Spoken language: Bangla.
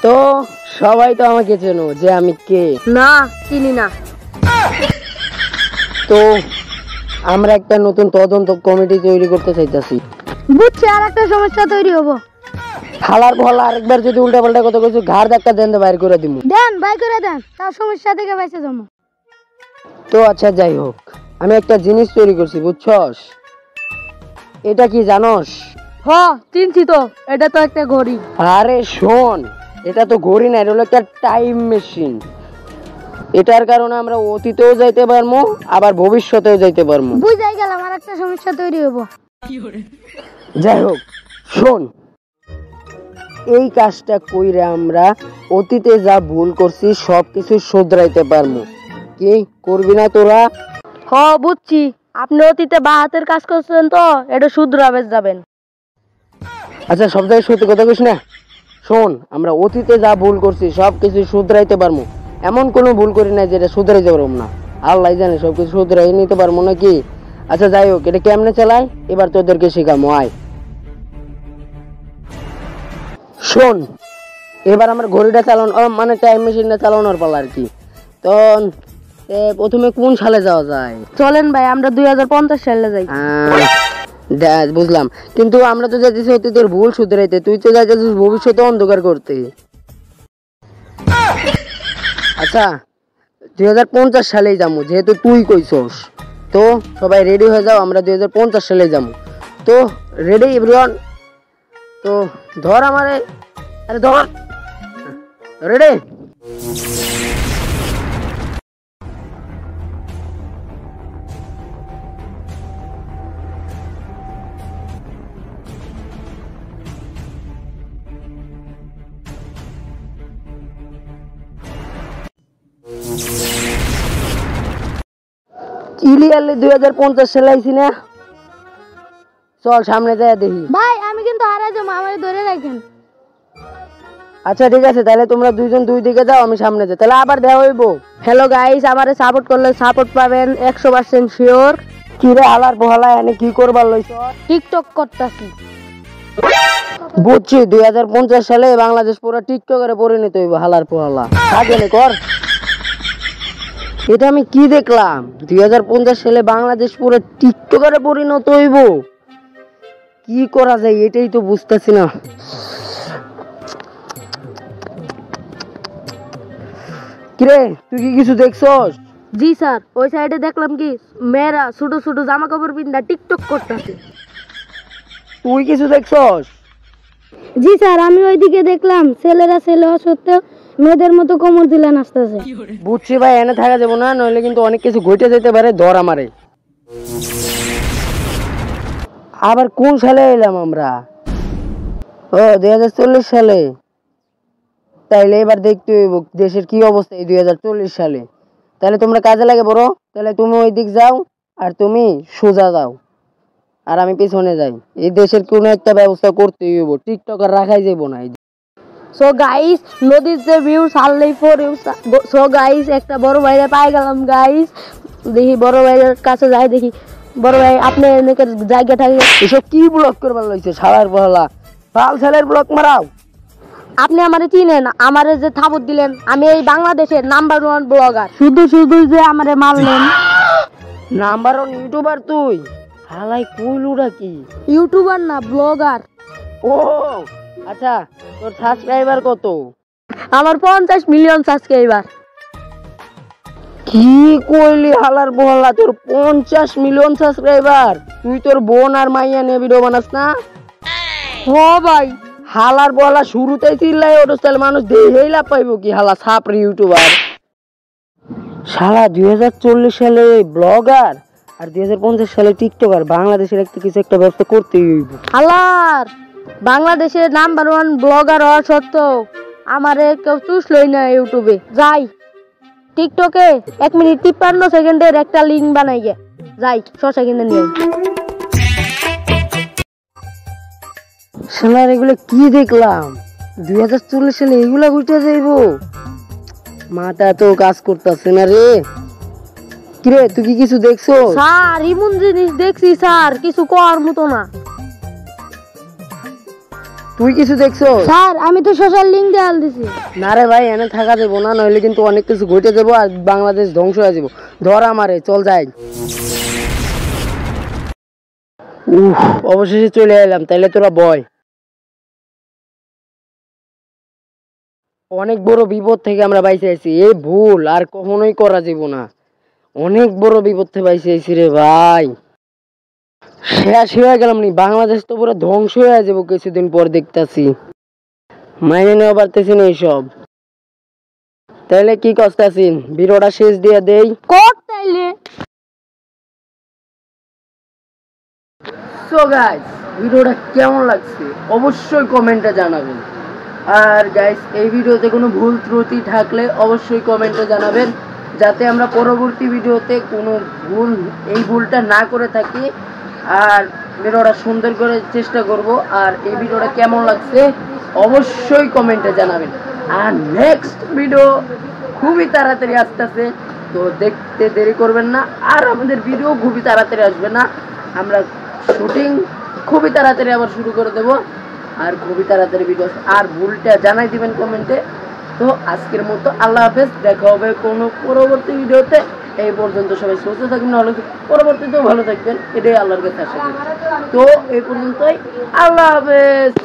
তো সবাই তো আমাকে চেনো যে আমি কে? না, চিনি না। তো আমরা একটা নতুন তদন্ত কমিটি তৈরি করতে চাইতেছি। বুঝছি, আর একটা সমস্যা তৈরি হবো। হালার ভলা আরেকবার যদি উল্টা পাল্টা কথা কিছু ঘাড় ধাক্কা দেন তো বাইর করে দিব। দেন, বাই করে দেন, তার সমস্যা থেকে বেঁচে যাবো। তো আচ্ছা যাই হোক, আমি একটা জিনিস তৈরি করছি, বুঝছস? এটা কি জানোস? হ, চিনছি তো, এটা তো একটা ঘড়ি। আরে শোন, এটা তো ঘড়ি না, এটা হলো একটা টাইম মেশিন। এটার কারণে আমরা অতীতেও যাইতে পারবো, আবার ভবিষ্যতেও যাইতে পারবো। বুঝাই গেলাম, আর একটা সমস্যা তৈরি হবো। যাই হোক, শোন, এই কাজটা কইরা আমরা অতীতে যা ভুল করছি সবকিছু শুধরাইতে পারবো। কি করবি না তোরা? হ, বুঝছি, আপনি অতীতে বা হাতের কাজ করছেন তো এটা শুধরাবে যাবেন। আচ্ছা, সব জায়গায় সত্যি কথা কইস না। শোন, আমরা অতীতে যা ভুল করছি সবকিছু শুধরাইতে পারবো, এমন কোনো ভুল করি না যেটা শুধরাইতে পারবো না। আল্লাহ জানে সবকিছু শুধরাই নিতে পারবো নাকি। আচ্ছা যাই হোক, এটা কেমনে চালাই এবার তোদেরকে শেখামো, আয়। শোন, এবার আমার ঘড়িটা চালানো, মানে টাইম মেশিনটা চালানোর পালা আর কি। তো প্রথমে কোন সালে যাওয়া যায়? চলেন ভাই, আমরা 2050 সালে যাই। বুঝলাম, কিন্তু আমরা তো যাইতেছি অতীতের ভুল শুধরাইতে, তুই তো যাইতেছিস ভবিষ্যতে অন্ধকার করতে। আচ্ছা, 2050 সালেই যাবো, যেহেতু তুই কইছস। তো সবাই রেডি হয়ে যাও, আমরা 2050 সালে যাবো। তো রেডি এভরিওয়ান? তো ধর আমারে, আরে ধর, রেডি? ক্লিয়ারলি 2050 সালে আইছি না? চল সামনে যায় দেখি। ভাই, আমি কিন্তু হারা যাবো, আমারে ধরে রাখেন। আচ্ছা ঠিক আছে, তাহলে তোমরা দুইজন দুই দিকে যাও, আমি সামনে যাই, তাহলে আবার দেওয়া হইব। হ্যালো গাইস, আমারে সাপোর্ট করলে সাপোর্ট পাবেন 100% শিওর। কি রে হালার বহালা, এনে কি করবার লইছ? টিকটক করতেছি। বুঝছি, 2050 সালে বাংলাদেশ পুরো টিকটকারে পরিণত হইব। হালার পোহালা থাকেনি কর। এটা আমি কি দেখলাম? 2050 সালে বাংলাদেশ পুরো টিকটকারে পরিণত হইব। কি করা যায় এটাই তো বুঝতেছি না। কিরে, তুই কি কিছু দেখছস? জি স্যার, ওই সাইডে দেখলাম কি মেয়েরা ছোট ছোট জামা কাপড় পিন্দা টিকটক করতেছে। তুই কিছু দেখছস? জি স্যার, আমি ওইদিকে দেখলাম ছেলেরা ছেলে সত্ত্বেও মেয়েদের মতো কোমর দিলে নাচতেছে। বুঝছি ভাই, এনে থাকা যাবো না, নইলে কিন্তু অনেক কিছু ঘটে যেতে পারে। ধর আমারে। আবার কোন সালে এলাম আমরা? ও 2040 সালে। তাইলে এবার দেখতে হইব দেশের কি অবস্থা এই 2040 সালে। তাহলে তোমরা কাজে লাগে বড়, তাহলে তুমি ওই দিক যাও আর তুমি সোজা যাও, আর আমি পিছনে যাই। এই দেশের কোনো একটা ব্যবস্থা করতেই হইব, টিকটক আর রাখাই যাইব না। সো গাইস, নদীর যে ভিউ সারলেই ফর ইউ। সো গাইস, একটা বড় ভাইরে পাই গেলাম গাইস। দেখি বড় ভাইয়ের কাছে যাই, দেখি বড় ভাই আপনি এনেকে জায়গা থাকে। এসব কি ব্লক করবার লইছে শালার বহলা? ফাল ছেলের ব্লক মারাও। আপনি আমারে চিনেন? আমারে যে থাবত দিলেন, আমি এই বাংলাদেশের নাম্বার 1 ব্লগার। শুধু শুধু যে আমারে মারলেন। নাম্বার 1 ইউটিউবার তুই? হালাই কইলুরা কি? ইউটিউবার না, ব্লগার। ও আচ্ছা, তোর সাবস্ক্রাইবার কত? আমার 50 মিলিয়ন সাবস্ক্রাইবার। কি কইলি হালার বহলা, তোর 50 মিলিয়ন সাবস্ক্রাইবার? তুই তোর বোন আর মাইয়া নিয়ে ভিডিও বানাস না? ও ভাই, হালার বহলা শুরুতেই চিল্লাই ওঠস, তাহলে মানুষ দেখেই লাভ পাইব কি? হালা ছাপরি ইউটিউবার শালা। 2040 সালে ব্লগার আর 2050 সালে টিকটকার। বাংলাদেশের একটা কিছু একটা ব্যবস্থা করতেই হইব। হালার বাংলাদেশের নাম্বার 1 ব্লগার হওয়ার সত্ত্বেও আমারে কেউ চুষলই না ইউটিউবে। যাই টিকটকে 1 মিনিট 53 সেকেন্ডের একটা লিঙ্ক বানাই গে, যাই 6 সেকেন্ডে নিয়ে। শালার এগুলো কি দেখলাম? 2040 সালে এগুলা ঘুরতে যাইব? মাথা তো কাজ করতেছে না রে। কিরে, তুই কি কিছু দেখছো? স্যার, এমন জিনিস দেখছি স্যার, কিছু করার মতো না। তুই কিছু দেখছো? স্যার আমি তো সোশ্যাল লিঙ্ক দেয়াল দিছি। না রে ভাই, এনে থাকা যাবো না, নইলে কিন্তু অনেক কিছু ঘটে যাবো আর বাংলাদেশ ধ্বংস হয়ে যাবো। ধর আমারে, চল যাই। অবশেষে চলে এলাম, তাইলে তোরা বয়। অনেক বড় বিপদ থেকে আমরা বাইসে আছি, এই ভুল আর কখনোই করা যাব না। অনেক বড় বিপদ থেকে বাইসে আছি রে ভাই। শেষ হয়ে গেলাম নি, বাংলাদেশ তো পুরো ধ্বংস হয়ে যাবো কিছুদিন পর দেখতাছি। মাইনে নেওয়া পারতেছি না এইসব। তাইলে কি করতেছিস, ভিডিওটা শেষ দিয়ে দেই। কর তাইলে। সো গাইস, ভিডিওটা কেমন লাগছে অবশ্যই কমেন্টে জানাবেন। আর গাইস, এই ভিডিওতে কোনো ভুল ত্রুটি থাকলে অবশ্যই কমেন্টে জানাবেন, যাতে আমরা পরবর্তী ভিডিওতে কোনো ভুলটা না করে থাকি। আর ভিডিওটা সুন্দর করে চেষ্টা করব। আর এই ভিডিওটা কেমন লাগছে অবশ্যই কমেন্টে জানাবেন। আর নেক্সট ভিডিও খুবই তাড়াতাড়ি আসতেছে, তো দেখতে দেরি করবেন না। আর আমাদের ভিডিও খুবই তাড়াতাড়ি আসবে না, আমরা শুটিং খুবই তাড়াতাড়ি আবার শুরু করে দেব। আর খুবই তাড়াতাড়ি ভিডিও, আর ভুলটা জানাই দিবেন কমেন্টে। তো আজকের মতো আল্লাহ হাফেজ, দেখা হবে কোনো পরবর্তী ভিডিওতে। এই পর্যন্ত সবাই সুস্থ থাকবেন, ভালো পরবর্তীতেও ভালো থাকবেন, এটাই আল্লাহর কাছে আশা করি। তো এই পর্যন্তই, আল্লাহ হাফেজ।